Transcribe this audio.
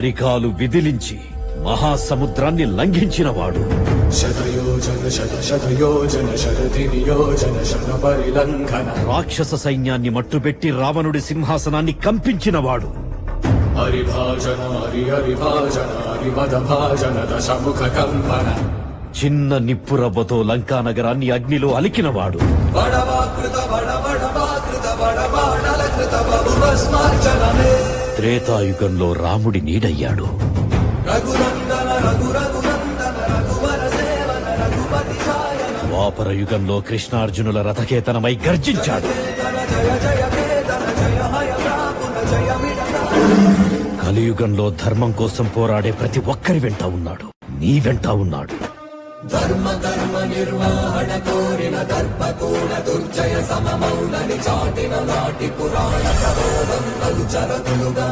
రికాలు విదిలించి మహాసముద్రాన్ని లంఘించినవాడు. రాక్షస సైన్యాన్ని మట్టుబెట్టి రావణుడి సింహాసనాన్ని కంపించినవాడు. చిన్న నిప్పురవ్వతో లంకా నగరాన్ని అగ్నిలో అలికినవాడు. త్రేతాయుగంలో రాముడి నీడయ్యాడు. ద్వాపర యుగంలో కృష్ణార్జునుల రథకేతనమై గర్జించాడు. కలియుగంలో ధర్మం కోసం పోరాడే ప్రతి ఒక్కరి వెంట ఉన్నాడు. నీ వెంట ఉన్నాడు. ధర్మ కర్మ నిర్వహణ కోరిన దర్పకూల దుర్జయ సమమౌనని చాటిన నాటి పురాణ ప్రబోధం చరతులుగా